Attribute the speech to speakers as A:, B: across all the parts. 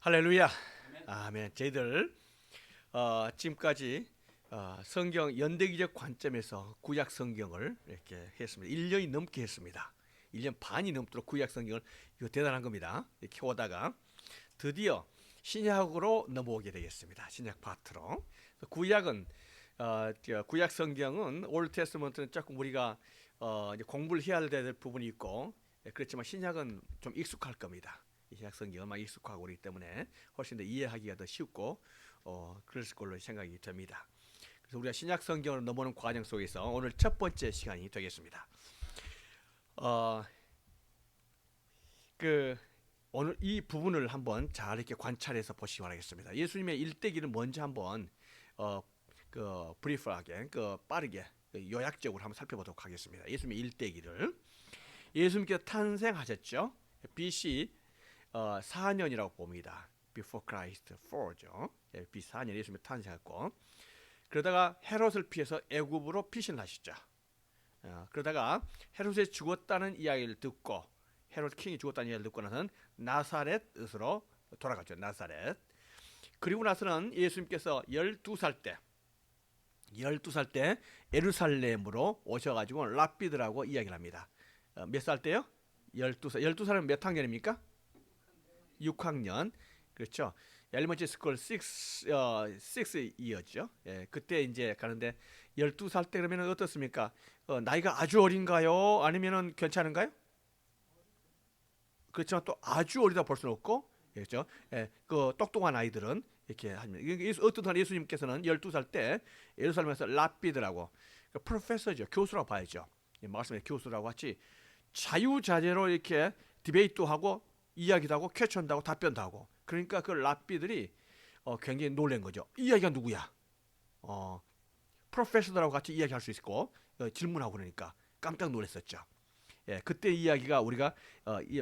A: 할렐루야. 아멘. 저희들 지금까지 성경 연대기적 관점에서 구약 성경을 이렇게 했습니다. 1년이 넘게 했습니다. 1년 반이 넘도록 구약 성경을, 이거 대단한 겁니다. 이렇게 오다가 드디어 신약으로 넘어오게 되겠습니다. 신약 파트로. 구약은 구약 성경은 올드 테스트먼트는 조금 우리가 이제 공부를 해야 될 부분이 있고, 그렇지만 신약은 좀 익숙할 겁니다. 이 신약 성경은 막 익숙하고 그렇기 때문에 훨씬 더 이해하기가 더 쉽고 그랬을 걸로 생각이 됩니다. 그래서 우리가 신약 성경으로 넘어오는 과정 속에서 오늘 첫 번째 시간이 되겠습니다. 어, 그 오늘 이 부분을 한번 잘 이렇게 관찰해서 보시기 바라겠습니다. 예수님의 일대기를 먼저 한번 브리프하게 빠르게 요약적으로 한번 살펴보도록 하겠습니다. 예수님의 일대기를. 예수님께서 탄생하셨죠. BC 4년이라고 봅니다. Before Christ 4죠. BC 4년 예수님이 탄생했고, 그러다가 헤롯을 피해서 애굽으로 피신을 하시죠. 그러다가 헤롯이 죽었다는 이야기를 듣고, 헤롯 킹이 죽었다는 이야기를 듣고 나서는 나사렛으로 돌아갔죠. 나사렛. 그리고 나서는 예수님께서 12살 때 예루살렘으로 오셔가지고 랍비들하고 이야기를 합니다. 몇 살 때요? 12살. 12살은 몇 학년입니까? 6학년. 그렇죠. 엘리먼트 스쿨 6years죠. 예, 그때 이제 가는데 12살 때 그러면 어떻습니까? 나이가 아주 어린가요? 아니면은 괜찮은가요? 그렇지만 또 아주 어리다 볼 수는 없고, 그렇죠? 예, 그 똑똑한 아이들은 이렇게 합니다. 어떤 예수님께서는 12살 때 예루살렘에서 랍비들하고, 프로페서죠. 교수라고 봐야죠. 말씀에 교수라고 같이 자유자재로 이렇게 디베이트도 하고 이야기도 하고 퀘스천도 하고 답변도 하고, 그러니까 그 랍비들이 굉장히 놀란 거죠. 이 이야기가 누구야? 프로페서들하고 같이 이야기할 수 있고 질문하고 그러니까 깜짝 놀랐었죠. 예, 그때 이야기가 우리가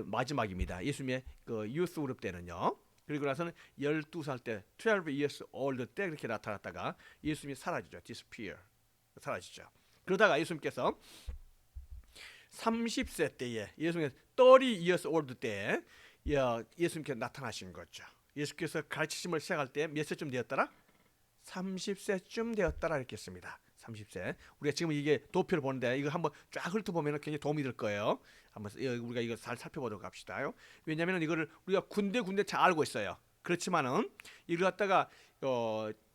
A: 마지막입니다. 예수님의 그 유스 그룹 때는요. 그리고 나서는 12살 때 12 years old 때 그렇게 나타났다가 예수님이 사라지죠. disappear. 사라지죠. 그러다가 예수님께서 30세 때에, 예수님께서 30 years old 때 예수님께서 나타나신 거죠. 예수께서 가르치심을 시작할 때 몇 세쯤 되었더라? 30세쯤 되었더라 이렇게 했습니다. 30세. 우리가 지금 이게 도표를 보는데 이거 한번 쫙 훑어보면 굉장히 도움이 될 거예요. 한번 우리가 이거 잘 살펴보도록 합시다. 왜냐하면 이거를 우리가 군데 잘 알고 있어요. 그렇지만은 이걸 갖다가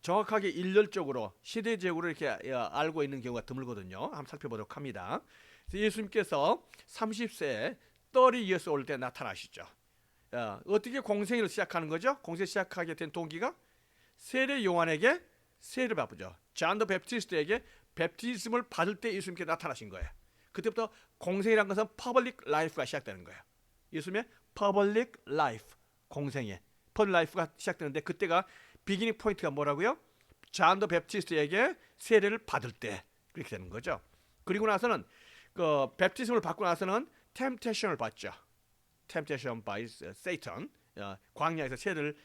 A: 정확하게 일렬적으로 시대적으로 이렇게 알고 있는 경우가 드물거든요. 한번 살펴보도록 합니다. 예수님께서 30세 30 years old 때 나타나시죠. 어떻게 공생애를 시작하는 거죠? 공생 시작하게 된 동기가 세례 요한에게 세례를 받죠. 존 더 베프티스트에게 베프티즘을 받을 때 예수님께 나타나신 거예요. 그때부터 공생이라는 것은 퍼블릭 라이프가 시작되는 거예요. 예수님의 퍼블릭 라이프, 공생애, 퍼블릭 라이프가 시작되는데, 그때가 비기닝 포인트가 뭐라고요? 존 더 베프티스트에게 세례를 받을 때 그렇게 되는 거죠. 그리고 나서는 그 베프티즘을 받고 나서는 템테이션을 받죠. 템테이션 바이 세이턴, 광야에서 세례를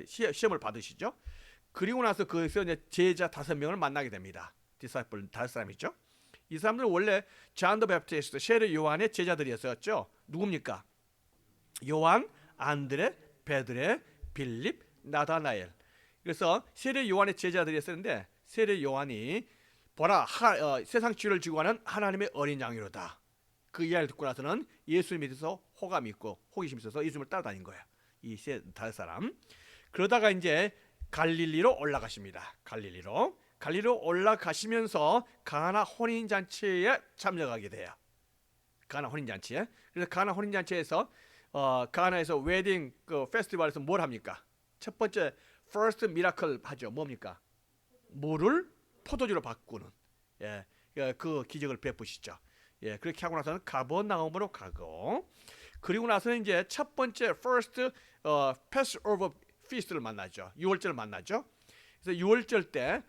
A: 시험을 받으시죠. 그리고 나서 거기서 이제 제자 5명을 만나게 됩니다. 디사이플 5사람이죠. 이 사람들은 원래 존 더 베프티스트, 세례 요한의 제자들이었었죠. 누굽니까? 요한, 안드레, 베드레, 빌립, 나다나엘. 그래서 세례 요한의 제자들이었었는데, 세례 요한이 보라, 세상 죄를 지고 가는 하나님의 어린 양이로다. 그 이야기를 듣고 나서는 예수님에 대해서 호감이 있고 호기심이 있어서 예수님을 따라다닌 거예요. 이 5사람. 그러다가 이제 갈릴리로 올라가십니다. 갈릴리로 올라가시면서 가나 혼인잔치에 참여하게 돼요. 가나 혼인잔치에. 그래서 가나 혼인잔치에서 가나에서 웨딩 페스티벌에서 뭘 합니까? 첫 번째 first miracle 하죠. 뭡니까? 물을 포도주로 바꾸는, 그 기적을 베푸시죠. 그렇게 하고 나서는 가버나움으로 가고, 그리고 나서는 이제 첫 번째 first Passover feast를 만나죠. 유월절을 만나죠. 그래서 유월절 때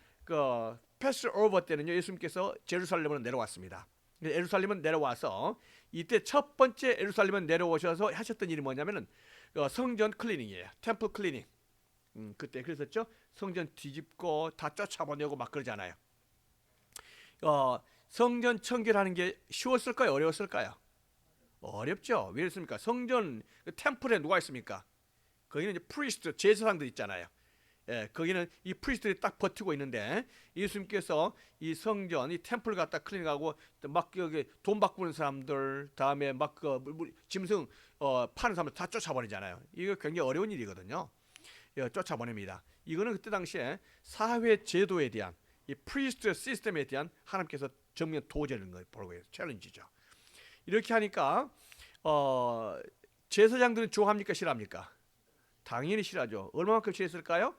A: Passover 때는요, 예수님께서 제루살렘으로 내려왔습니다. 예루살렘은 내려와서 이때 첫 번째 예루살렘은 내려오셔서 하셨던 일이 뭐냐면은 성전 클리닝이에요. 템플 클리닝. 그때 그랬었죠. 성전 뒤집고 다 쫓아보내고 막 그러잖아요. 성전 청결하는 게 쉬웠을까요? 어려웠을까요? 어렵죠. 왜 그렇습니까? 성전 템플에 누가 있습니까? 거기는 이제 프리스트 제사장들 있잖아요. 예, 거기는 이 프리스트들이 딱 버티고 있는데 예수님께서 이 성전, 이 템플 갖다 클리닝하고 막 여기 돈 바꾸는 사람들, 다음에 막 짐승 파는 사람들 다 쫓아버리잖아요. 이거 굉장히 어려운 일이거든요. 예, 쫓아보냅니다. 이거는 그때 당시에 사회 제도에 대한 이 프리스트 시스템에 대한 하나님께서 정면 도전하는 걸 보고 있어요. 챌린지죠. 이렇게 하니까 제사장들은 좋아합니까 싫어합니까? 당연히 싫어하죠. 얼마만큼 싫어했을까요?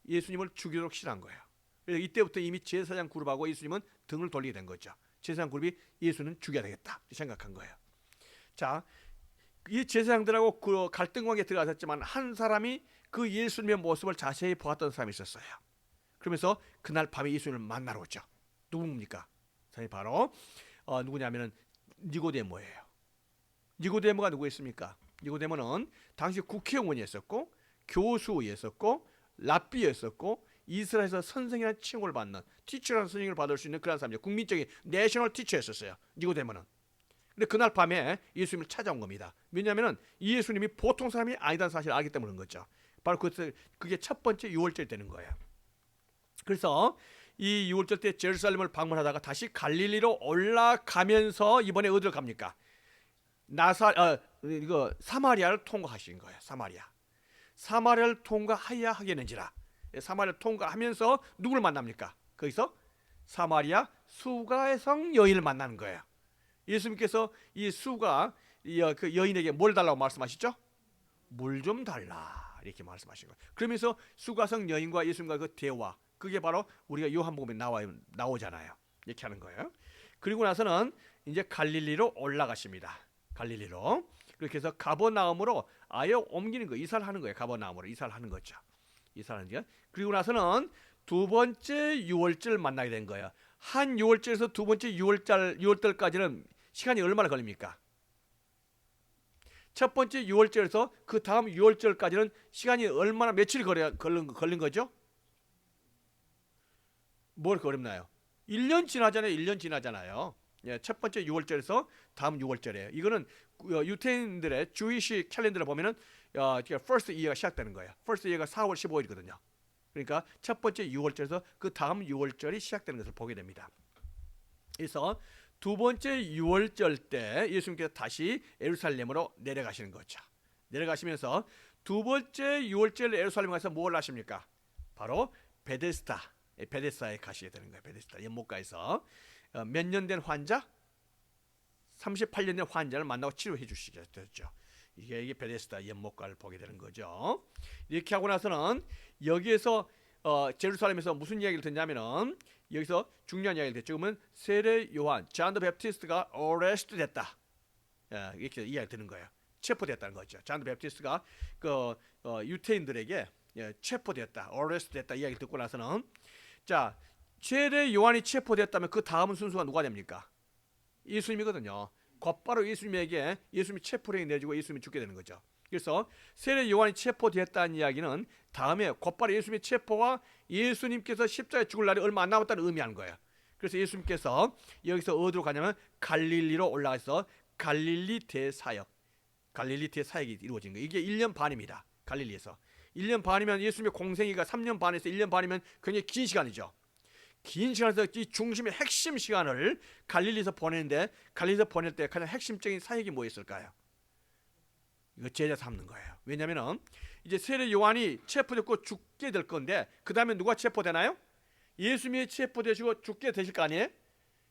A: 예수님을 죽이도록 싫어한 거예요. 그래서 이때부터 이미 제사장 그룹하고 예수님은 등을 돌리게 된 거죠. 제사장 그룹이 예수는 죽여야 되겠다 생각한 거예요. 자, 이 제사장들하고 그 갈등 관계에 들어갔지만 한 사람이 그 예수님의 모습을 자세히 보았던 사람이 있었어요. 그러면서 그날 밤에 예수님을 만나러 오죠. 누굽니까? 사람이 바로 누구냐면은 니고데모예요. 니고데모가 누구였습니까? 니고데모는 당시 국회의원이었었고 교수였었고 랍비였었고 이스라엘에서 선생이라는 칭호를 받는 티처라는 선생님을 받을 수 있는 그런 사람이죠. 국민적인 내셔널 티처였었어요. 니고데모는. 근데 그날 밤에 예수님을 찾아온 겁니다. 왜냐하면 이 예수님이 보통 사람이 아니다는 사실을 알기 때문에 그런 거죠. 바로 그게 첫 번째 유월절이 되는 거예요. 그래서 이 유월절 때 제루살렘을 방문하다가 다시 갈릴리로 올라가면서 이번에 어디로 갑니까? 사마리아를 통과하신 거예요. 사마리아를 통과하여야 하겠는지라. 사마리아를 통과하면서 누구를 만납니까? 거기서 사마리아 수가성 여인을 만나는 거예요. 예수님께서 이 수가 그 여인에게 뭘 달라고 말씀하시죠? 물 좀 달라 이렇게 말씀하신 거예요. 그러면서 수가성 여인과 예수님과 그 대화, 그게 바로 우리가 요한복음에 나오잖아요. 이렇게 하는 거예요. 그리고 나서는 이제 갈릴리로 올라가십니다. 갈릴리로. 그렇게 해서 가버나움으로 아예 옮기는 거예요. 이사를 하는 거예요. 가버나움으로 이사를 하는 거죠. 이사하는 게. 그리고 나서는 두 번째 유월절 만나게 된 거예요. 한 유월절에서 두 번째 유월절까지는 시간이 얼마나 걸립니까? 첫 번째 유월절에서 그 다음 유월절까지는 시간이 얼마나 며칠이 걸린 거죠? 뭘 어렵나요? 1년 지나잖아요. 1년 지나잖아요. 예, 첫 번째 유월절에서 다음 유월절이에요. 이거는 유태인들의 주이시 캘린더를 보면은 first year가 시작되는 거예요. first year가 4월 15일이거든요. 그러니까 첫 번째 유월절에서 그 다음 유월절이 시작되는 것을 보게 됩니다. 그래서 두 번째 유월절 때 예수님께서 다시 예루살렘으로 내려가시는 거죠. 내려가시면서 두 번째 유월절 예루살렘 가서 뭘 하십니까? 바로 베데스다에 가시게 되는 거예요. 베데스다 연못가에서 몇 년 된 환자? 38년 된 환자를 만나고 치료해 주시게 됐죠. 이게 베데스다 연못가를 보게 되는 거죠. 이렇게 하고 나서는 여기에서 제루살렘에서 무슨 이야기를 듣냐면은 여기서 중요한 이야기를 듣죠. 그러면 세례 요한, 존 더 베프티스트가 어레스트 됐다. 이렇게 이야기 듣는 거예요. 체포됐다는 거죠. 존 더 베프티스트가 유태인들에게 체포됐다, 어레스트 됐다 이야기 듣고 나서는 자, 세례 요한이 체포됐다면 그 다음 순서가 누가 됩니까? 예수님이거든요. 곧바로 예수님에게 예수님이 체포령이 내주고 예수님이 죽게 되는 거죠. 그래서 세례 요한이 체포됐다는 이야기는 다음에 곧바로 예수님의 체포와 예수님께서 십자가에 죽을 날이 얼마 안 남았다는 의미하는 거예요. 그래서 예수님께서 여기서 어디로 가냐면 갈릴리로 올라가서 갈릴리 대사역이 이루어진 거예요. 이게 1년 반입니다. 갈릴리에서. 1년 반이면 예수님의 공생애가 3년 반에서 1년 반이면 굉장히 긴 시간이죠. 긴 시간에서 이 중심의 핵심 시간을 갈릴리에서 보내는데 갈릴리에서 보낼 때 가장 핵심적인 사역이 뭐였을까요? 이거 제자 삼는 거예요. 왜냐하면 이제 세례 요한이 체포됐고 죽게 될 건데 그 다음에 누가 체포되나요? 예수님이 체포되시고 죽게 되실 거 아니에요?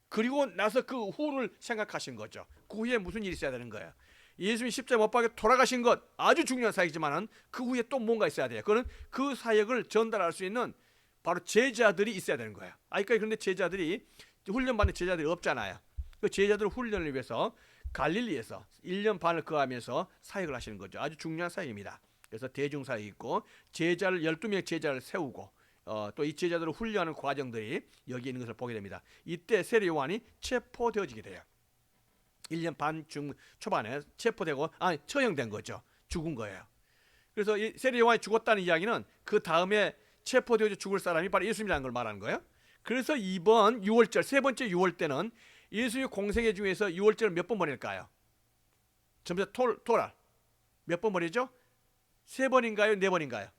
A: 그리고 나서 그 후를 생각하신 거죠. 그 후에 무슨 일이 있어야 되는 거예요. 예수님이 십자가에 못 박혀 돌아가신 것 아주 중요한 사역이지만은 그 후에 또 뭔가 있어야 돼요. 그거는 그 사역을 전달할 수 있는 바로 제자들이 있어야 되는 거예요. 아직까지 그런데 제자들이 훈련받는 제자들이 없잖아요. 그 제자들 훈련을 위해서 갈릴리에서 1년 반을 거하면서 사역을 하시는 거죠. 아주 중요한 사역입니다. 그래서 대중사역이 있고 제자를 12명의 제자를 세우고 또 이 제자들을 훈련하는 과정들이 여기 있는 것을 보게 됩니다. 이때 세례 요한이 체포되어지게 돼요. 1년 반 초반에 체포되고 처형된 거죠. 죽은 거예요. 그래서 이 세례 요한이 죽었다는 이야기는 그 다음에 체포되어져 죽을 사람이 바로 예수님이라는 걸 말하는 거예요. 그래서 이번 6월절 세 번째 6월 때는 예수님의 공생애 중에서 6월절을 몇 번 보낼까요? 전부 다 토랄 몇 번 보내죠? 세 번인가요? 네 번인가요?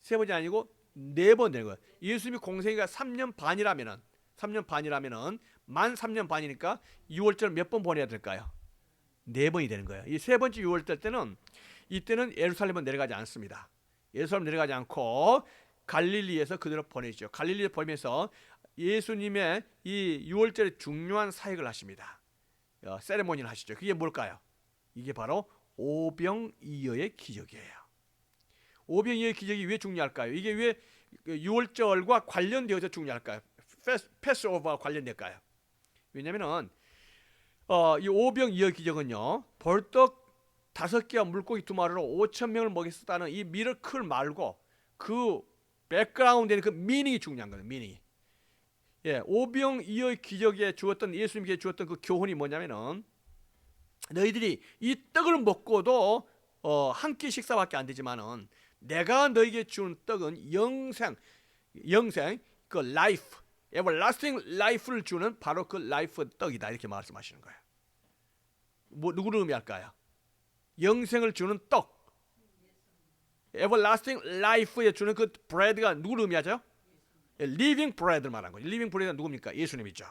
A: 세 번이 아니고 네 번 되는 거예요. 예수님이 공생애가 3년 반이라면은 만 3년 반이니까 6월절 몇 번 보내야 될까요? 네 번이 되는 거예요. 이 세 번째 6월절 때는 이때는 예루살렘은 내려가지 않습니다. 예루살렘 내려가지 않고 갈릴리에서 그대로 보내죠. 갈릴리에 보내면서 예수님의 이 6월절에 중요한 사역을 하십니다. 세레모니를 하시죠. 그게 뭘까요? 이게 바로 오병이어의 기적이에요. 오병이어의 기적이 왜 중요할까요? 이게 왜 6월절과 관련되어서 중요할까요? 패스오버와 관련될까요? 왜냐면은 이 오병이어 기적은요, 벌떡 5개와 물고기 2마리로 5,000명을 먹였었다는 이 미러클 말고 그 백그라운드에는 그 미닝이 중요한 거예요. 미닝이. 예, 오병이어의 기적에 주었던, 예수님께 주었던 그 교훈이 뭐냐면은, 너희들이 이 떡을 먹고도 한 끼 식사밖에 안 되지만은 내가 너에게 준 떡은 영생, 그 라이프, 에버라스팅 라이프를 주는 바로 그 라이프 떡이다, 이렇게 말씀하시는 거예요. 누구를 의미할까요? 영생을 주는 떡, 에버라스팅 라이프에 주는 그 브레드가 누구를 의미하죠? 리빙 브레드를 말한 거예요. 리빙 브레드가 누굽니까? 예수님이죠.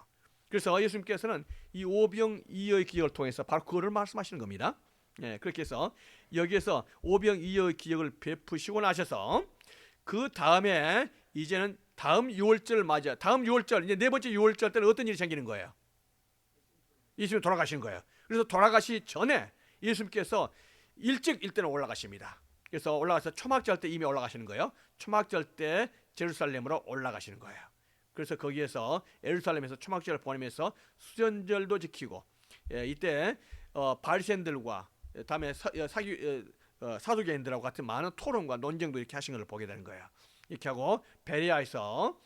A: 그래서 예수님께서는 이 오병이어의 기적을 통해서 바로 그거를 말씀하시는 겁니다. 예, 그렇게 해서 여기에서 오병이어의 기적을 베푸시고 나셔서 그 다음에 이제는 다음 6월절을 맞아. 다음 6월절, 이제 네 번째 6월절 때는 어떤 일이 생기는 거예요? 예수님이 돌아가시는 거예요. 그래서 돌아가시 전에 예수님께서 일찍 일대는 올라가십니다. 그래서 올라가서 초막절 때 이미 올라가시는 거예요. 초막절 때 제루살렘으로 올라가시는 거예요. 그래서 거기에서 예루살렘에서 초막절을 보내면서 수전절도 지키고, 이때 바리새인들과 다음에 사두개인들하고 같은 많은 토론과 논쟁도 이렇게 하신 걸 보게 되는 거예요. 이렇게 하고 베레아에서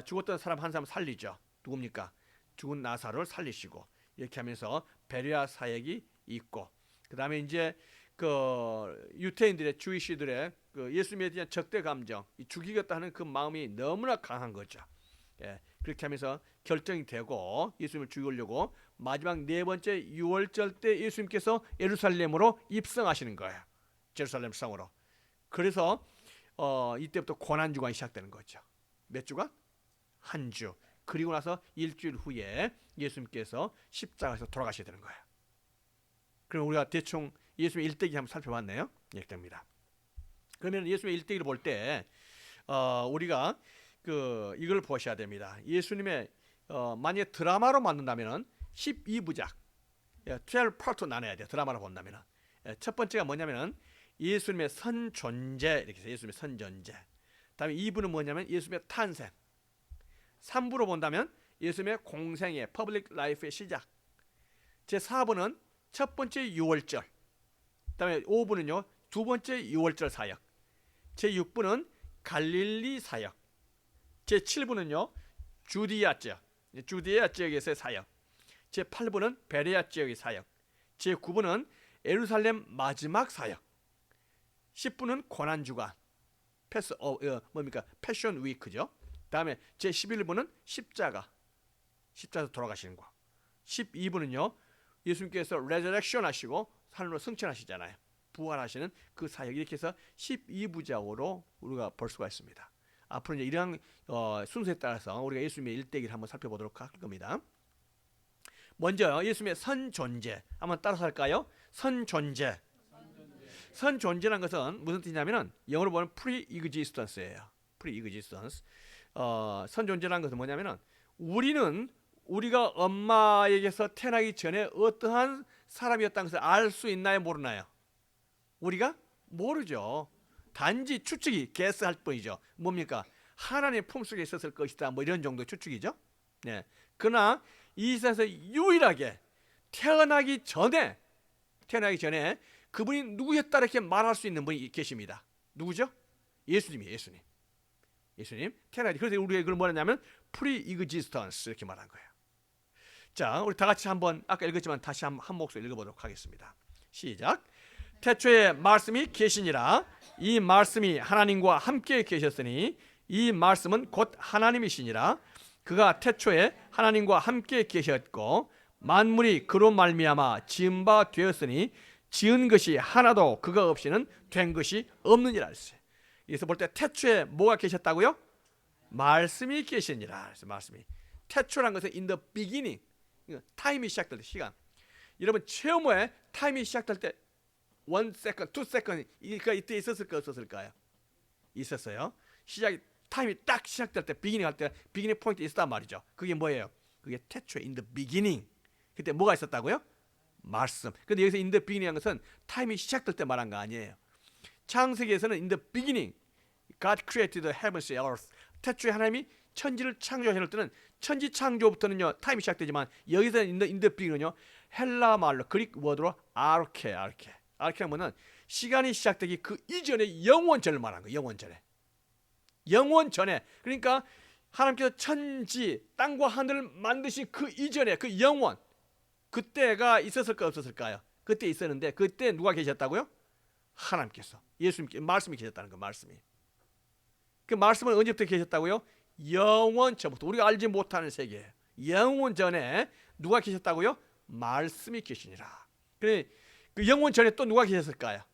A: 죽었던 사람 한 사람 살리죠. 누굽니까? 죽은 나사로를 살리시고, 이렇게 하면서 베레아 사역이 있고, 그 다음에 이제 그 유태인들의, 주이시들의 그 예수님에 대한 적대 감정, 죽이겠다 하는 그 마음이 너무나 강한 거죠. 예, 그렇게 하면서 결정이 되고 예수님을 죽이려고 마지막 네 번째 6월절 때 예수님께서 예루살렘으로 입성하시는 거예요. 제루살렘 성으로. 그래서 이때부터 고난주간이 시작되는 거죠. 몇 주간? 한 주. 그리고 나서 일주일 후에 예수님께서 십자가에서 돌아가셔야 되는 거예요. 그럼 우리가 대충 예수님의 일대기 한번 살펴봤네요. 이렇게 됩니다. 그러면 예수님의 일대기를 볼 때 우리가 이걸 보셔야 됩니다. 예수님의 만약에 드라마로 만든다면 12부작, 12파트로 나눠야 돼요. 드라마로 본다면. 첫 번째가 뭐냐면 예수님의 선존재, 이렇게 해서 예수님의 선존재. 다음에 2부는 뭐냐면 예수님의 탄생. 3부로 본다면 예수님의 공생의 퍼블릭 라이프의 시작. 제 4부는 첫 번째 6월절. 그다음에 5부는요 두 번째 6월절 사역. 제 6부는 갈릴리 사역. 제 7부는요 주디아 지역에서의 사역. 제 8부는 베레아 지역의 사역. 제 9부는 예루살렘 마지막 사역. 10부는 고난주간, 패션 위크죠. 다음에 제 11부는 십자가에서 돌아가시는 거. 12부는요 예수님께서 레저렉션 하시고 하늘로 승천하시잖아요. 부활하시는 그 사역. 이렇게 해서 12부작으로 우리가 볼 수가 있습니다. 앞으로 이제 이러한 순서에 따라서 우리가 예수님의 일대기를 한번 살펴보도록 할 겁니다. 먼저 예수님의 선존재 한번 따라서 할까요? 선존재. 선존재라는 것은 무슨 뜻이냐면은 영어로 보면 pre-existence예요. pre-existence. 선존재라는 것은 뭐냐면은 우리가 엄마에게서 태어나기 전에 어떠한 사람이었다는 것을 알 수 있나요? 모르나요? 우리가 모르죠. 단지 추측이 guess할 뿐이죠. 뭡니까? 하나님의 품속에 있었을 것이다. 뭐 이런 정도의 추측이죠. 네. 그러나 이 세상에서 유일하게 태어나기 전에 그분이 누구였다 이렇게 말할 수 있는 분이 계십니다. 누구죠? 예수님이에요. 예수님 태어나기. 그래서 우리가 이걸 뭐냐면 pre-existence 이렇게 말한 거예요. 자, 우리 다 같이 한번 아까 읽었지만 다시 한 목소리 읽어보도록 하겠습니다. 시작. 태초에 말씀이 계시니라. 이 말씀이 하나님과 함께 계셨으니 이 말씀은 곧 하나님이시니라. 그가 태초에 하나님과 함께 계셨고 만물이 그로 말미암아 지은 바 되었으니 지은 것이 하나도 그가 없이는 된 것이 없느니라 했어요. 여기서 볼 때 태초에 뭐가 계셨다고요? 말씀이 계시니라. 그래서 말씀이 태초란 것은 in the beginning, 타임이 시작될 때, 시간. 여러분 최후에 타임이 시작될 때 1 second, 2 second 이때 있었을까 없었을까요? 있었어요. 시작이 타임이 딱 시작될 때 비기닝 할 때 비기닝 포인트 있었단 말이죠. 그게 뭐예요? 그게 태초에 in the beginning. 그때 뭐가 있었다고요? 말씀. 근데 여기서 in the beginning 한 것은 타임이 시작될 때 말한 거 아니에요. 창세기에서는 in the beginning God created the heavens and earth. 태초에 하나님이 천지를 창조하실 때는 천지 창조부터는요 타임이 시작되지만 여기서 in the beginning은요 헬라 말로 그릭 워드로 아르케는 뭐는 시간이 시작되기 그 이전의 영원전을 말하는 거예요. 영원 전에. 그러니까 하나님께서 천지 땅과 하늘을 만드신 그 이전에 그 영원, 그때가 있었을까 없었을까요? 그때 있었는데 그때 누가 계셨다고요? 하나님께서, 예수님께 말씀이 계셨다는 거. 말씀이. 그 말씀은 언제부터 계셨다고요? 영원 전부터. 우리가 알지 못하는 세계예요. 영원 전에 누가 계셨다고요? 말씀이 계시니라. 그래, 그 영원 전에 또 누가 계셨을까요?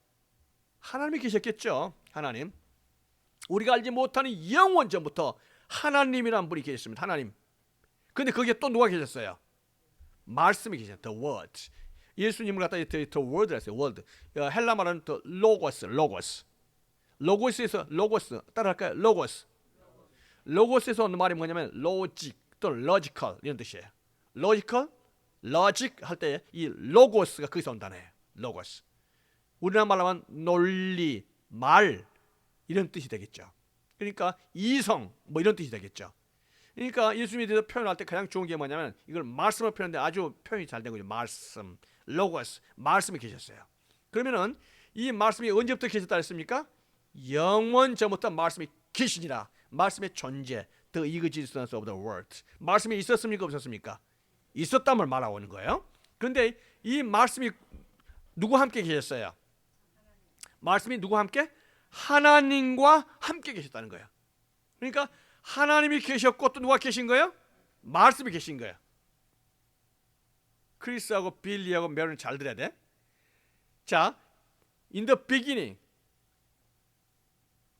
A: 하나님이 계셨겠죠. 하나님. 우리가 알지 못하는 영원 전부터 하나님이라는 분이 계셨습니다. 하나님. 근데 거기에 또 누가 계셨어요? 말씀이 계셨어요. The Word. 예수님을 갖다 The Word를 했어요. Word. 헬라 말은 The Logos. 로고스에서 로고스 따라할까요? 로고스에서 오는 말이 뭐냐면 로직 또는 logical 이런 뜻이에요. logic 할 때 이 로고스가 거기서 온다네요. 로고스. 우리나라 말로 하면 논리, 말 이런 뜻이 되겠죠. 그러니까 이성 뭐 이런 뜻이 되겠죠. 그러니까 예수님에 대해서 표현할 때 가장 좋은 게 뭐냐면 이걸 말씀으로 표현하는데 아주 표현이 잘 된 거죠. 말씀, 로고스, 말씀이 계셨어요. 그러면은 이 말씀이 언제부터 계셨다 했습니까? 영원 전부터 말씀이 계시니라. 말씀의 존재, the existence of the word. 말씀이 있었습니까 없었습니까? 있었다면 말하고 있는 거예요. 그런데 이 말씀이 누구와 함께 계셨어요? 말씀이 누구와 함께? 하나님과 함께 계셨다는 거예요. 그러니까 하나님이 계셨고 또 누가 계신 거예요? 말씀이 계신 거예요. 크리스하고 빌리하고 메론을 잘 들어야 돼. 자, in the beginning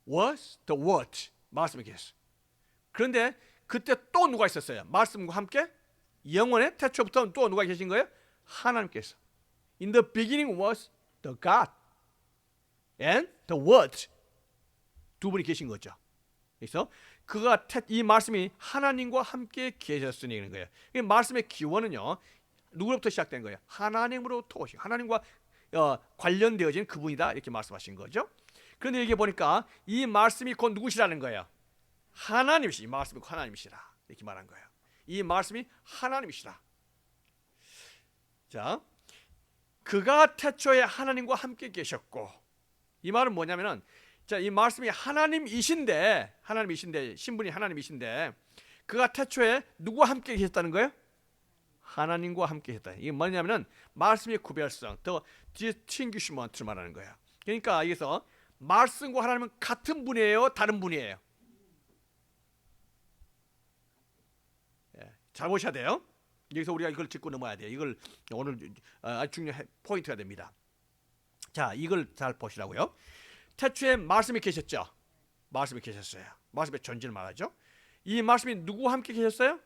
A: was the word. 말씀이 계셨어요. 그런데 그때 또 누가 있었어요? 말씀과 함께? 영원의 태초부터 또 누가 계신 거예요? 하나님께서. In the beginning was the God and the Word. 두 분이 계신 거죠. 그래서 그가 이 말씀이 하나님과 함께 계셨으니 그런 거예요. 이 말씀의 기원은요 누구로부터 시작된 거예요? 하나님으로부터 오신, 하나님과 관련되어진 그분이다 이렇게 말씀하신 거죠. 그런데 여기 보니까 이 말씀이 곧 누구시라는 거예요? 하나님이시. 이 말씀이 곧 하나님이시라 이렇게 말한 거예요. 이 말씀이 하나님이시라. 자, 그가 태초에 하나님과 함께 계셨고, 이 말은 뭐냐면은 자, 이 말씀이 하나님이신데 신분이 하나님이신데 그가 태초에 누구와 함께 계셨다는 거예요? 하나님과 함께 계셨다. 이게 뭐냐면은 말씀의 구별성, 더 distinguishment를 말하는 거예요. 그러니까 여기서 말씀과 하나님은 같은 분이에요, 다른 분이에요? 잘 보셔야 돼요. 여기서 우리가 이걸 짚고 넘어야 돼요. 이걸 오늘 아주 중요한 포인트가 됩니다. 자, 이걸 잘 보시라고요. 태초에 말씀이 계셨죠. 말씀이 계셨어요. 말씀의 존재를 말하죠. 이 말씀이 누구와 함께 계셨어요?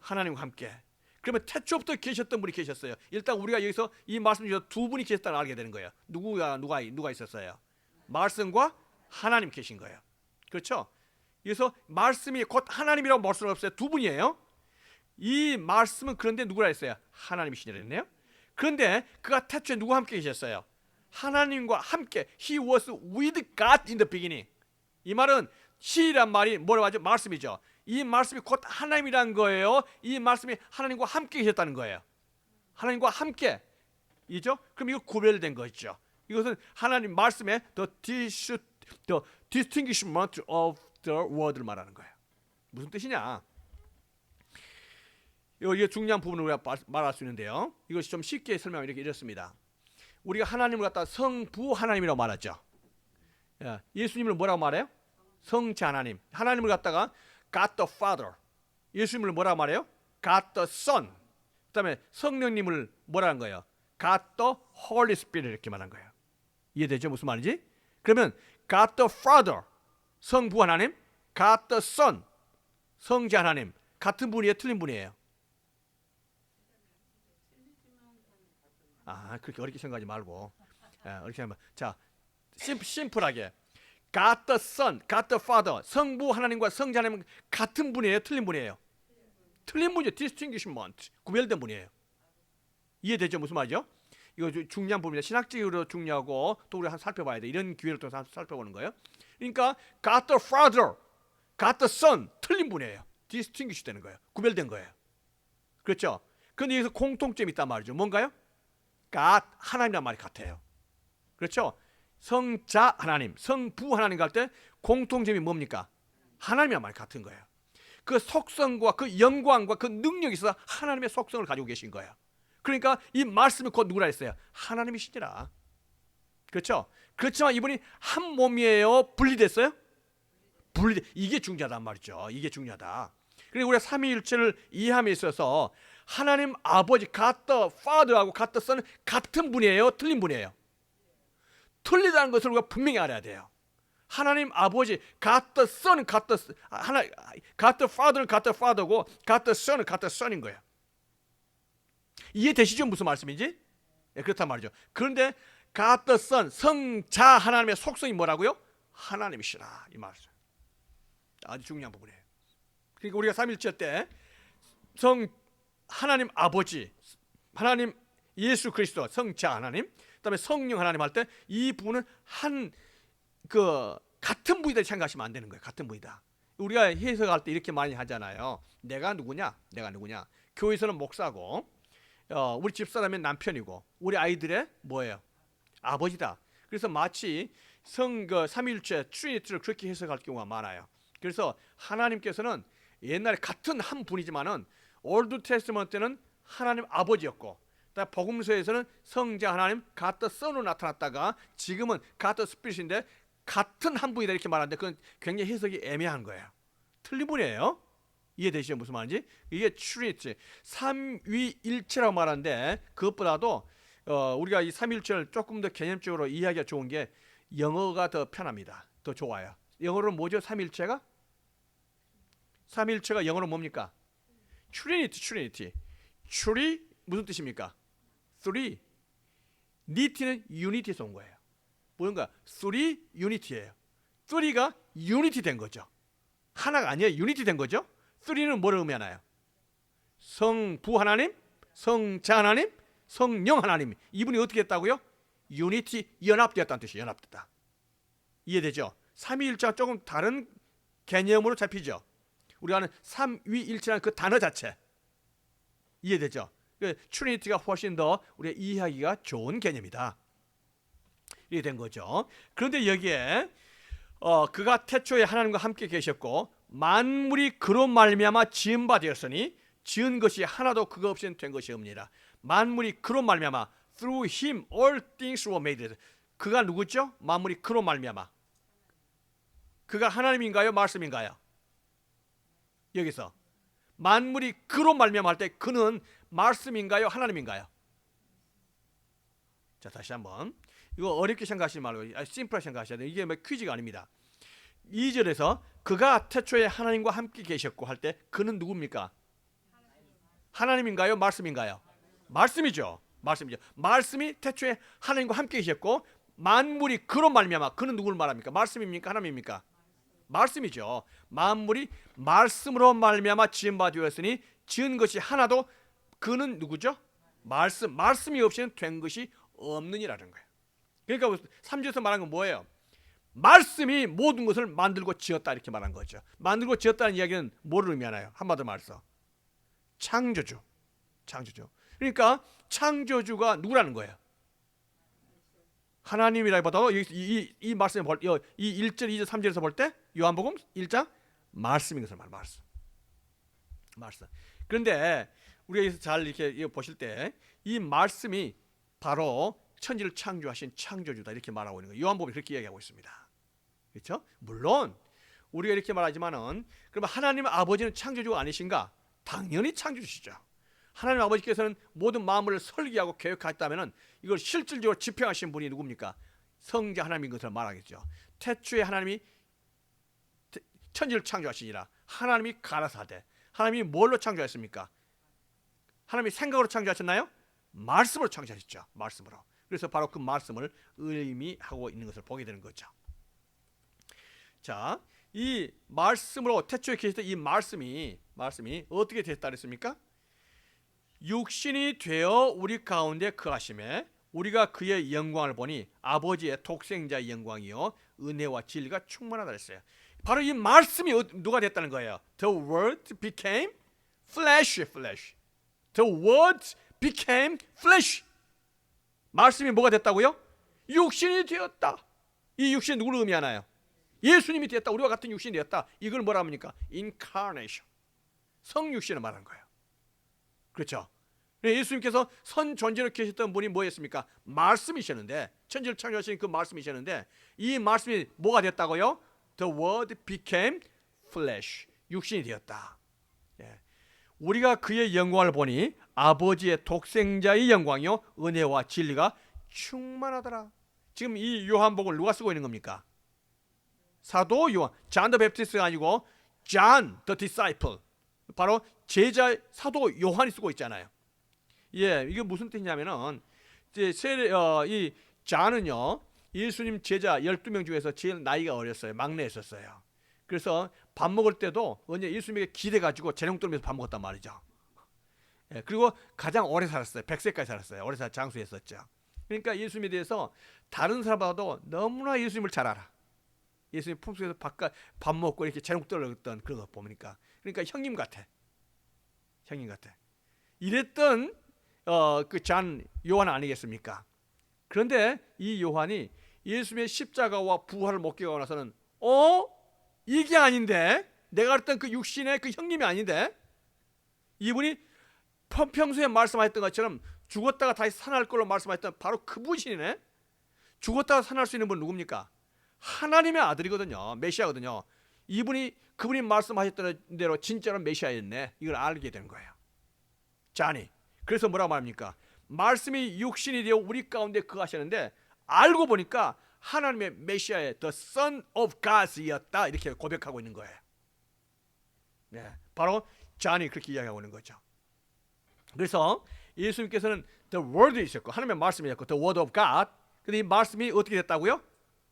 A: 하나님과 함께. 그러면 태초부터 계셨던 분이 계셨어요. 일단 우리가 여기서 이 말씀 중에서 두 분이 계셨다는 알게 되는 거예요. 누가 있었어요? 말씀과 하나님 계신 거예요. 그렇죠? 그래서 말씀이 곧 하나님이라고 볼 수는 없어요. 두 분이에요. 이 말씀은 그런데 누구라 했어요? 하나님이시라 했네요. 그런데 그가 태초에 누구와 함께 계셨어요? 하나님과 함께. He was with God in the beginning. 이 말은 he란 말이 뭐라고 하죠? 말씀이죠. 이 말씀이 곧 하나님이란 거예요. 이 말씀이 하나님과 함께 계셨다는 거예요. 하나님과 함께 이죠? 그럼 이거 구별된 거죠. 이것은 하나님 말씀의 the distinguishment of the word를 말하는 거예요. 무슨 뜻이냐? 이게 중요한 부분을 우리가 말할 수 있는데요. 이것이 좀 쉽게 설명하면 이렇습니다. 우리가 하나님을 갖다 성부 하나님이라고 말하죠. 예수님을 뭐라고 말해요? 성자 하나님. 하나님을 갖다가 God the Father. 예수님을 뭐라고 말해요? God the Son. 그다음에 성령님을 뭐라는 거예요? God the Holy Spirit 이렇게 말한 거예요. 이해되죠? 무슨 말인지? 그러면 God the Father, 성부 하나님, God the Son, 성자 하나님, 같은 분이에요? 틀린 분이에요? 그렇게 어렵게 생각하지 말고, 어렵게 생각. 자, 심플하게 God the Son, God the Father, 성부 하나님과 성자 하나님은 같은 분이에요? 틀린 분이에요? 틀린 분이죠. distinguishment, 구별된 분이에요. 이해되죠? 무슨 말이죠? 이거 중요한 부분입니다. 신학적으로 중요하고 또 우리가 살펴봐야 돼. 이런 기회를 통해서 살펴보는 거예요. 그러니까 God the Father, God the Son, 틀린 분이에요. distinguish 되는 거예요. 구별된 거예요. 그렇죠? 그런데 여기서 공통점이 있단 말이죠. 뭔가요? God, 하나님이란 말이 같아요. 그렇죠? 성자 하나님, 성부 하나님 갈 때 공통점이 뭡니까? 하나님이란 말이 같은 거예요. 그 속성과 그 영광과 그 능력이 있어서 하나님의 속성을 가지고 계신 거예요. 그러니까 이 말씀이 곧 누구라 했어요? 하나님이시니라. 그렇죠? 그렇지만 이분이 한 몸이에요? 분리됐어요? 이게 중요하단 말이죠. 이게 중요하다. 그리고 우리가 삼위일체를 이해함에 있어서 하나님 아버지 God the Father하고 God the Son은 같은 분이에요? 틀린 분이에요? 틀리다는 것을 우리가 분명히 알아야 돼요. 하나님 아버지 God the Son은 God the Father는 God the Father고 God the Son은 God the Son인 거예요. 이해되시죠? 무슨 말씀인지? 네, 그렇단 말이죠. 그런데 God the Son, 성자 하나님의 속성이 뭐라고요? 하나님이시라, 이 말씀. 아주 중요한 부분이에요. 그러니까 우리가 삼일체 때 하나님 아버지, 하나님 예수 그리스도, 성자 하나님, 그다음에 성령 하나님 할 때 이 부분은 같은 분이다 생각하시면 안 되는 거예요. 같은 분이다. 우리가 해석할 때 이렇게 많이 하잖아요. 내가 누구냐? 교회에서는 목사고, 우리 집사람은 남편이고, 우리 아이들의 뭐예요? 아버지다. 그래서 마치 삼위일체 트리니티를 그렇게 해석할 경우가 많아요. 그래서 하나님께서는 옛날에 같은 한 분이지만은 올드 테스트먼트 때는 하나님 아버지였고, 복음서에서는 성자 하나님 God the Son으로 나타났다가 지금은 God the Spirit인데 같은 한 분이다 이렇게 말하는데 그건 굉장히 해석이 애매한 거예요. 틀린 분이에요. 이해되시죠? 무슨 말인지? 이게 트리니티, 삼위일체라고 말하는데 그것보다도 우리가 이 삼위일체를 조금 더 개념적으로 이해하기가 좋은 게 영어가 더 편합니다. 더 좋아요. 영어로 뭐죠? 삼위일체가 영어로 뭡니까? 트리니티. 트리 무슨 뜻입니까? three. 니티는 유니티에서 온 거예요. 뭔가 three 유니티예요. three가 유니티 된 거죠. 하나가 아니에요. 유니티 된 거죠. three는 뭐를 의미하나요? 성부 하나님, 성자 하나님, 성령 하나님. 이분이 어떻게 했다고요? 유니티, 연합되었다는 뜻이에요. 연합됐다. 이해되죠? 삼위일체와 조금 다른 개념으로 잡히죠. 우리가 하는 삼위일체라는 그 단어 자체. 이해되죠? 트리니티가 훨씬 더 우리가 이해하기가 좋은 개념이다. 이렇게 된 거죠. 그런데 여기에 그가 태초에 하나님과 함께 계셨고 만물이 그로 말미암아 지은 바 되었으니 지은 것이 하나도 그거 없이는 된 것이 없느니라. 만물이 그로 말미암아 through him all things were made. 그가 누구죠? 만물이 그로 말미암아. 그가 하나님인가요? 말씀인가요? 여기서 만물이 그로 말미암아 할 때 그는 말씀인가요? 하나님인가요? 자, 다시 한번. 이거 어렵게 생각하시지 말고 심플하게 생각하셔야 돼요. 이게 퀴즈가 아닙니다. 2절에서 그가 태초에 하나님과 함께 계셨고 할 때 그는 누굽니까? 하나님인가요? 말씀인가요? 말씀이죠. 말씀이 태초에 하나님과 함께 계셨고 만물이 그로 말미암아. 그는 누구를 말합니까? 말씀입니까? 하나님입니까? 말씀이죠. 만물이 말씀으로 말미암아 지은 바 되었으니 지은 것이 하나도 그는 누구죠? 말씀이 없이는 된 것이 없느니라는 거예요. 그러니까 3절에서 말한 건 뭐예요? 말씀이 모든 것을 만들고 지었다 이렇게 말한 거죠. 만들고 지었다는 이야기는 뭐를 의미하나요? 한마디로 말해서 창조주. 그러니까 창조주가 누구라는 거예요? 하나님이라기보다도 이 말씀에 이 1절, 2절, 3절에서 볼 때 요한복음 1장 말씀인 것을 말씀. 그런데 우리가 잘 이렇게 보실 때 이 말씀이 바로 천지를 창조하신 창조주다 이렇게 말하고 있는 거예요. 요한복음이 그렇게 이야기하고 있습니다. 그렇죠? 물론 우리가 이렇게 말하지만은 그러면 하나님 아버지는 창조주가 아니신가? 당연히 창조주시죠. 하나님 아버지께서는 모든 마음을 설계하고 계획하셨다면 이걸 실질적으로 집행하신 분이 누굽니까? 성자 하나님인 것을 말하겠죠. 태초에 하나님이 천지를 창조하시니라. 하나님이 가라사대. 하나님이 뭘로 창조하셨습니까? 하나님이 생각으로 창조하셨나요? 말씀으로 창조하셨죠. 말씀으로. 그래서 바로 그 말씀을 의미하고 있는 것을 보게 되는 거죠. 자, 이 말씀으로 태초에 계셨던 이 말씀이 어떻게 됐다 그랬습니까? 육신이 되어 우리 가운데 거하심에 우리가 그의 영광을 보니 아버지의 독생자의 영광이요 은혜와 진리가 충만하다 그랬어요. 바로 이 말씀이 누가 됐다는 거예요. The word became flesh. The word became flesh. 말씀이 뭐가 됐다고요? 육신이 되었다. 이 육신이 누구를 의미하나요? 예수님이 되었다. 우리와 같은 육신이 되었다. 이걸 뭐라 합니까? Incarnation. 성육신을 말하는 거예요. 그렇죠? 예수님께서 선 존재로 계셨던 분이 뭐였습니까? 말씀이셨는데, 천지를 창조하신 그 말씀이셨는데, 이 말씀이 뭐가 됐다고요? The word became flesh. 육신이 되었다. 예. 우리가 그의 영광을 보니 아버지의 독생자의 영광이요 은혜와 진리가 충만하더라. 지금 이 요한복음을 누가 쓰고 있는 겁니까? 사도 요한. 존 더 베프티스트가 아니고 존 더 디사이플. 바로 제자 사도 요한이 쓰고 있잖아요. 예, 이게 무슨 뜻이냐면은 이 존은요 예수님 제자 12명 중에서 제일 나이가 어렸어요. 막내였었어요. 그래서 밥 먹을 때도 언제 예수님에게 기대가지고 재롱 떨면서 밥 먹었단 말이죠. 예, 그리고 가장 오래 살았어요. 100세까지 살았어요. 오래 살 장수했었죠. 그러니까 예수님에 대해서 다른 사람보다도 너무나 예수님을 잘 알아. 예수님 품속에서 밥 먹고 이렇게 재롱 떨었던 그런 거 보니까. 그러니까 형님 같아. 이랬던 그 잔 요한 아니겠습니까? 그런데 이 요한이 예수님의 십자가와 부활을 목격하고 나서는 이게 아닌데, 내가 알았던 그 육신의 그 형님이 아닌데, 이분이 평소에 말씀하셨던 것처럼 죽었다가 다시 살아날 걸로 말씀하셨던 바로 그분이네. 죽었다가 살아날 수 있는 분 누굽니까? 하나님의 아들이거든요. 메시아거든요. 그분이 말씀하셨던 대로 진짜로 메시아였네. 이걸 알게 된 거예요. 자니. 그래서 뭐라고 말합니까? 말씀이 육신이 되어 우리 가운데 거하셨는데 알고 보니까 하나님의 메시아의 The Son of God이었다. 이렇게 고백하고 있는 거예요. 네, 바로 잔이 그렇게 이야기하고 있는 거죠. 그래서 예수님께서는 The Word이셨고 하나님의 말씀이셨고 The Word of God. 근데 이 말씀이 어떻게 됐다고요?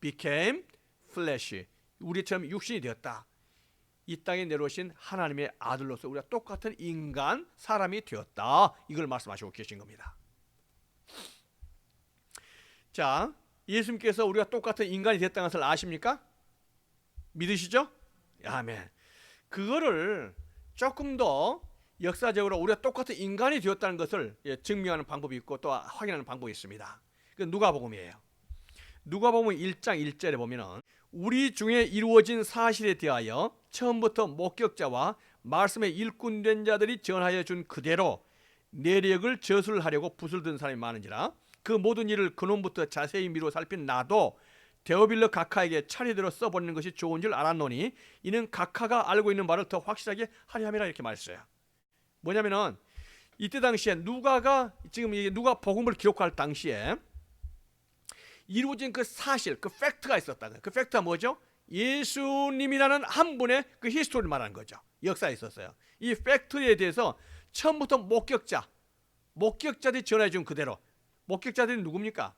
A: Became flesh. 우리처럼 육신이 되었다. 이 땅에 내려오신 하나님의 아들로서 우리가 똑같은 인간, 사람이 되었다. 이걸 말씀하시고 계신 겁니다. 자, 예수님께서 우리가 똑같은 인간이 됐다는 것을 아십니까? 믿으시죠? 아멘. 그거를 조금 더 역사적으로 우리가 똑같은 인간이 되었다는 것을 증명하는 방법이 있고 또 확인하는 방법이 있습니다. 그 누가복음이에요. 누가복음 1장 1절에 보면은 우리 중에 이루어진 사실에 대하여 처음부터 목격자와 말씀의 일꾼된 자들이 전하여 준 그대로 내력을 저술하려고 붓을 든 사람이 많은지라 그 모든 일을 근원부터 자세히 미루어 살핀 나도 데오빌러 각하에게 차례대로 써보는 것이 좋은 줄 알았노니 이는 각하가 알고 있는 바를 더 확실하게 하려 함이라 이렇게 말했어요. 뭐냐면은 이때 당시에 누가가 지금 누가 복음을 기록할 당시에 이루어진 그 사실, 그 팩트가 있었다. 그 팩트가 뭐죠? 예수님이라는 한 분의 그 히스토리를 말하는 거죠. 역사에 있었어요. 이 팩트에 대해서 처음부터 목격자들이 전해 준 그대로. 목격자들이 누굽니까?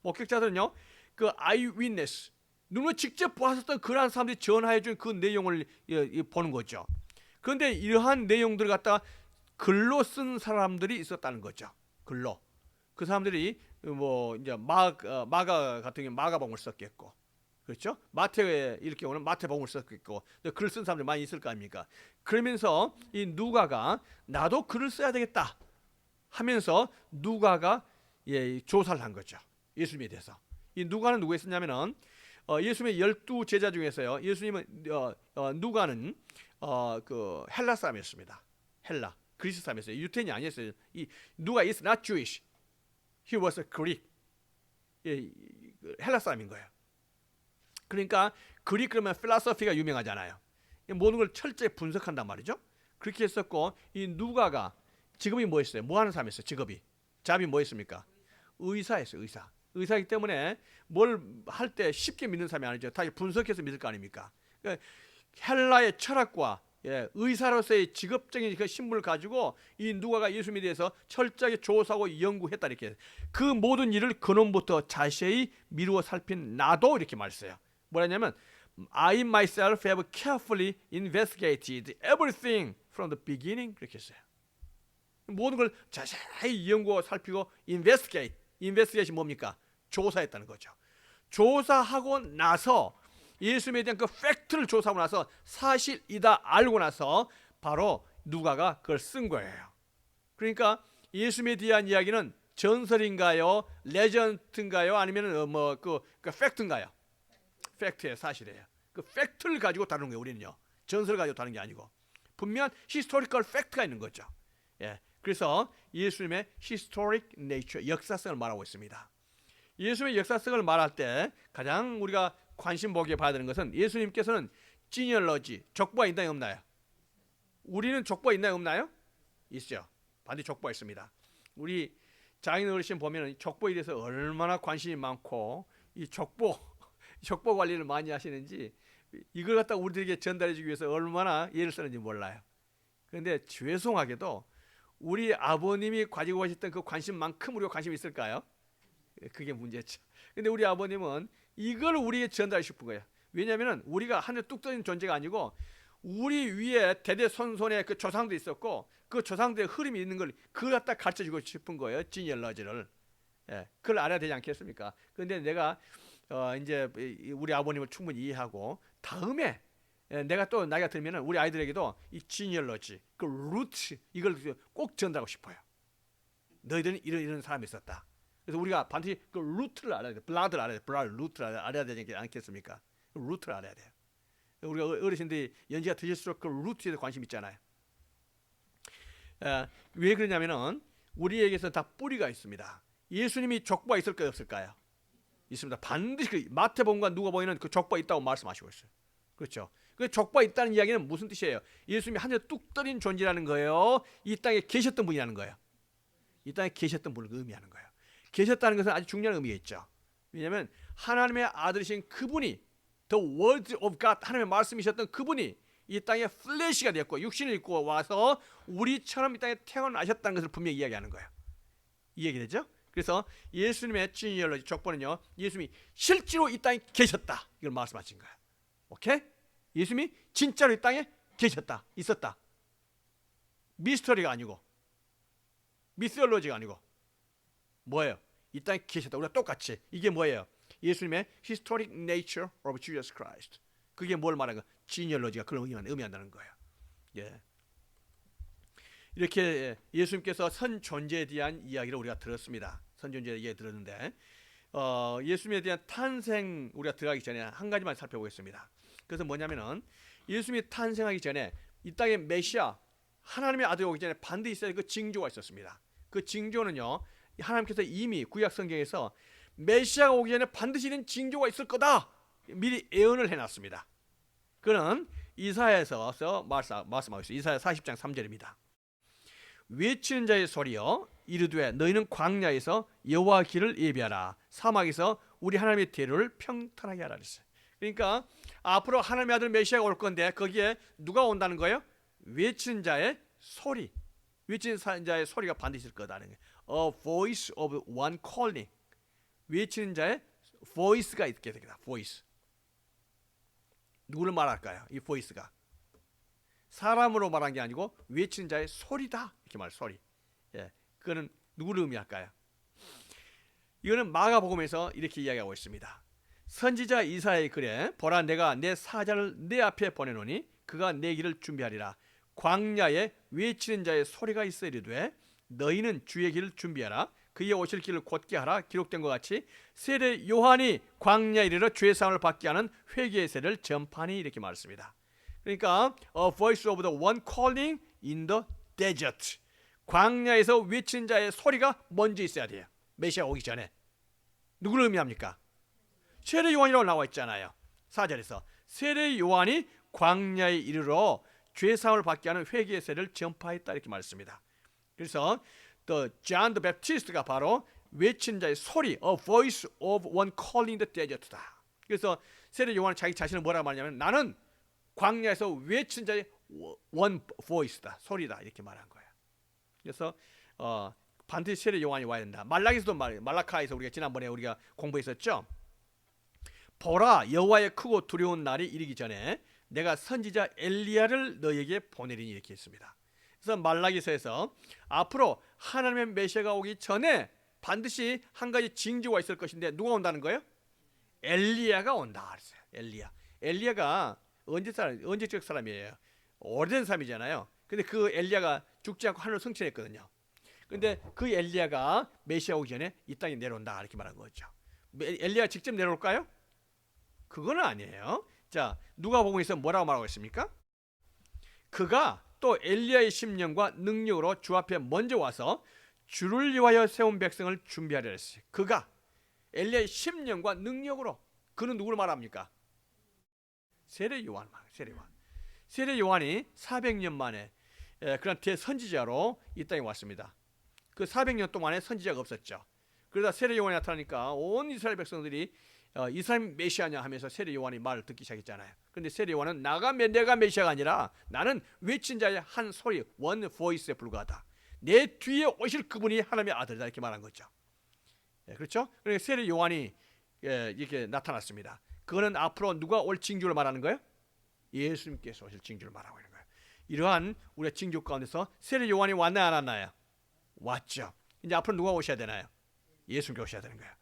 A: 목격자들은요, 그 아이위트니스, 눈으로 직접 보았었던 그러한 사람들이 전해 준 그 내용을 보는 거죠. 그런데 이러한 내용들을 갖다가 글로 쓴 사람들이 있었다는 거죠. 글로. 그 사람들이 뭐 이제 마가 같은 경우 마가복음을 썼겠고, 그렇죠? 마태에 이렇게 오는 마태복음을 썼겠고, 글을 쓴 사람들이 많이 있을 거 아닙니까? 그러면서 이 누가가 나도 글을 써야 되겠다 하면서 누가가 조사를 한 거죠. 예수님에 대해서. 이 누가는 누구였었냐면은 예수님의 12 제자 중에서요. 예수님은 누가는 그 헬라 사람이었습니다. 헬라 그리스 사람이었어요. 유태인이 아니었어요. 이 누가 is not Jewish. He was a Greek. 헬라 사람인 거예요. 그러니까 그릭 그러면 필로소피가 유명하잖아요. 모든 걸 철저히 분석한단 말이죠. 그렇게 했었고, 이 누가가 직업이 뭐였어요? 뭐 하는 사람이었어요? 직업이 잡이 뭐였습니까? 의사였어요. 의사이기 때문에 뭘 할 때 쉽게 믿는 사람이 아니죠. 다 분석해서 믿을 거 아닙니까? 그러니까 헬라의 철학과 의사로서의 직업적인 그 신분을 가지고 이 누가가 예수님에 대해서 철저하게 조사하고 연구했다 이렇게. 그 모든 일을 근원부터 자세히 미루어 살핀 나도 이렇게 말했어요. 뭐라냐면 I myself have carefully investigated everything from the beginning 그렇게 했어요. 모든 걸 자세히 연구하고 살피고 investigate이 뭡니까? 조사했다는 거죠. 조사하고 나서 예수님에 대한 그 팩트를 조사하고 나서 사실이다 알고 나서 바로 누가가 그걸 쓴 거예요. 그러니까 예수님에 대한 이야기는 전설인가요? 레전드인가요? 아니면 그 팩트인가요? 팩트예요. 사실이에요. 그 팩트를 가지고 다루는 거예요. 우리는요. 전설을 가지고 다루는 게 아니고 분명한 히스토리컬 팩트가 있는 거죠. 예. 그래서 예수님의 히스토릭 네이처 역사성을 말하고 있습니다. 예수님의 역사성을 말할 때 가장 우리가 관심 보게 봐야 되는 것은 예수님께서는 지니얼러지 족보가 있나요 없나요? 우리는 족보가 있나요 없나요? 있죠. 반드시 족보가 있습니다. 우리 장인 어르신 보면 족보에 대해서 얼마나 관심이 많고 이 족보 관리를 많이 하시는지 이걸 갖다 우리들에게 전달해 주기 위해서 얼마나 예를 쓰는지 몰라요. 그런데 죄송하게도 우리 아버님이 가지고 계셨던 그 관심만큼 우리가 관심이 있을까요? 그게 문제죠. 근데 우리 아버님은 이걸 우리에게 전달하고 싶은 거예요. 왜냐하면 우리가 하늘에 뚝 떠있는 존재가 아니고 우리 위에 대대손손의 그 조상도 있었고 그 조상들의 흐름이 있는 걸 그걸 갖다 가르쳐주고 싶은 거예요. 지니얼러지를. 예, 그걸 알아야 되지 않겠습니까? 그런데 내가 이제 우리 아버님을 충분히 이해하고 다음에 내가 또 나이가 들면은 우리 아이들에게도 이 지니얼러지, 그 루트 이걸 꼭 전달하고 싶어요. 너희들은 이런 사람이 있었다. 그래서 우리가 반드시 그 루트를 알아야 돼. 블라드를 알아야 돼. 루트를 알아야 되지 않겠습니까? 루트를 알아야 돼요. 우리가 어르신들이 연세가 드실수록 그 루트에 대해 관심 있잖아요. 왜 그러냐면은 우리에게서 다 뿌리가 있습니다. 예수님이 족보가 있을까요, 없을까요? 있습니다. 반드시 그 마태복음과 누가복음에는 그 족보가 있다고 말씀하시고 있어요. 그렇죠? 그 족보가 있다는 이야기는 무슨 뜻이에요? 예수님이 하늘에 뚝 떨어진 존재라는 거예요. 이 땅에 계셨던 분이라는 거예요. 이 땅에 계셨던 분을 의미하는 거예요. 계셨다는 것은 아주 중요한 의미가 있죠. 왜냐하면 하나님의 아들이신 그분이 The Word of God 하나님의 말씀이셨던 그분이 이 땅에 플래시가 되었고 육신을 입고 와서 우리처럼 이 땅에 태어나셨다는 것을 분명히 이야기하는 거예요. 이해되죠? 그래서 예수님의 지니얼러지 족보는요, 예수님이 실제로 이 땅에 계셨다 이걸 말씀하신 거예요. 오케이? 예수님이 진짜로 이 땅에 계셨다, 있었다. 미스터리가 아니고 미스올로지가 아니고 뭐예요? 이 땅에 계셨다. 우리가 똑같이 이게 뭐예요? 예수님의 historic nature of Jesus Christ. 그게 뭘 말하는 거야? 지니얼러지가 그걸 의미한다는 거예요. 예. 이렇게 예수님께서 선 존재에 대한 이야기를 우리가 들었습니다. 선 존재에 대해 들었는데 예수님에 대한 탄생 우리가 들어가기 전에 한 가지만 살펴보겠습니다. 그래서 뭐냐면은 예수님이 탄생하기 전에 이 땅에 메시아 하나님의 아들이 오기 전에 반드시 있어야 할 그 징조가 있었습니다. 그 징조는요, 하나님께서 이미 구약 성경에서 메시아가 오기 전에 반드시 이런 징조가 있을 거다 미리 예언을 해놨습니다. 그는 이사야에서 말씀하고 있어요. 이사야 40장 3절입니다. 외치는 자의 소리여 이르되 너희는 광야에서 여호와 길을 예비하라, 사막에서 우리 하나님의 대로를 평탄하게 하라 그랬어요. 그러니까 앞으로 하나님의 아들 메시아가 올 건데 거기에 누가 온다는 거예요? 외치는 자의 소리, 외치는 자의 소리가 반드시 있을 거다는 거예요. A voice of one calling. 외치는 자의 voice가 있게 됩니다. voice. 누구를 말할까요? 이 voice가 사람으로 말한 게 아니고 외치는 자의 소리다 이렇게 말해요. 소리. 예, 그거는 누구를 의미할까요? 이거는 마가복음에서 이렇게 이야기하고 있습니다. 선지자 이사야의 글에 보라 내가 내 사자를 내 앞에 보내노니 그가 내 길을 준비하리라. 광야에 외치는 자의 소리가 있어 이르되 너희는 주의 길을 준비하라. 그의 오실 길을 곧게 하라. 기록된 것 같이 세례 요한이 광야에 이르러 죄 사함을 받게 하는 회개의 세를 전파하니 이렇게 말했습니다. 그러니까 A voice of the one calling in the desert. 광야에서 외치는 자의 소리가 먼저 있어야 돼요. 메시아 오기 전에. 누구를 의미합니까? 세례 요한이라고 나와 있잖아요. 4절에서 세례 요한이 광야에 이르러 죄 사함을 받게 하는 회개의 세례를 전파했다 이렇게 말했습니다. 그래서 the John the Baptist가 바로 외친 자의 소리, a voice of one calling the desert다. 그래서 세례 요한은 자기 자신을 뭐라고 말하냐면 나는 광야에서 외친 자의 one voice다, 소리다 이렇게 말한 거예요. 그래서 반드시 세례 요한이 와야 된다. 말라기서도 말라카에서 우리가 지난번에 우리가 공부했었죠. 보라, 여호와의 크고 두려운 날이 이르기 전에 내가 선지자 엘리야를 너에게 보내리니 이렇게 했습니다. 그래서 말라기서에서 앞으로 하나님의 메시아가 오기 전에 반드시 한 가지 징조가 있을 것인데 누가 온다는 거예요? 엘리야가 온다 그랬어요. 엘리야가 언제적 사람이에요? 오래된 사람이잖아요. 근데 그 엘리야가 죽지 않고 하늘을 승천했거든요. 근데 그 엘리야가 메시아 오기 전에 이 땅에 내려온다 이렇게 말한 거죠. 엘리야 직접 내려올까요? 그거는 아니에요. 자, 누가복음에서 뭐라고 말하고 있습니까? 그가 또 엘리야의 심령과 능력으로 주 앞에 먼저 와서 주를 위하여 세운 백성을 준비하려 했어요. 그가 엘리야의 심령과 능력으로. 그는 누구를 말합니까? 세례 요한. 세례 요한이 400년 만에 그런 대선지자로 이 땅에 왔습니다. 그 400년 동안에 선지자가 없었죠. 그러다 세례 요한이 나타나니까 온 이스라엘 백성들이 이 사람이 메시아냐 하면서 세례 요한이 말을 듣기 시작했잖아요. 그런데 세례 요한은 내가 메시아가 아니라 나는 외친 자의 한 소리, one voice에 불과하다. 내 뒤에 오실 그분이 하나님의 아들이다 이렇게 말한 거죠. 그렇죠? 그러니까 세례 요한이 이렇게 나타났습니다. 그거는 앞으로 누가 올 징조를 말하는 거예요? 예수님께서 오실 징조를 말하고 있는 거예요. 이러한 우리의 징조 가운데서 세례 요한이 왔나요, 안 왔나요? 왔죠. 이제 앞으로 누가 오셔야 되나요? 예수님께 오셔야 되는 거예요.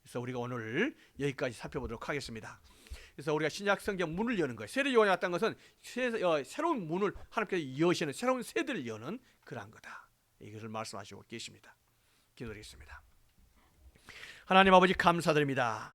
A: 그래서 우리가 오늘 여기까지 살펴보도록 하겠습니다. 그래서 우리가 신약 성경 문을 여는 거예요. 세례 요한이 왔다는 것은 새로운 문을 하나님께서 여시는, 새로운 세대를 여는 그러한 거다. 이것을 말씀하시고 계십니다. 기도드리겠습니다. 하나님 아버지 감사드립니다.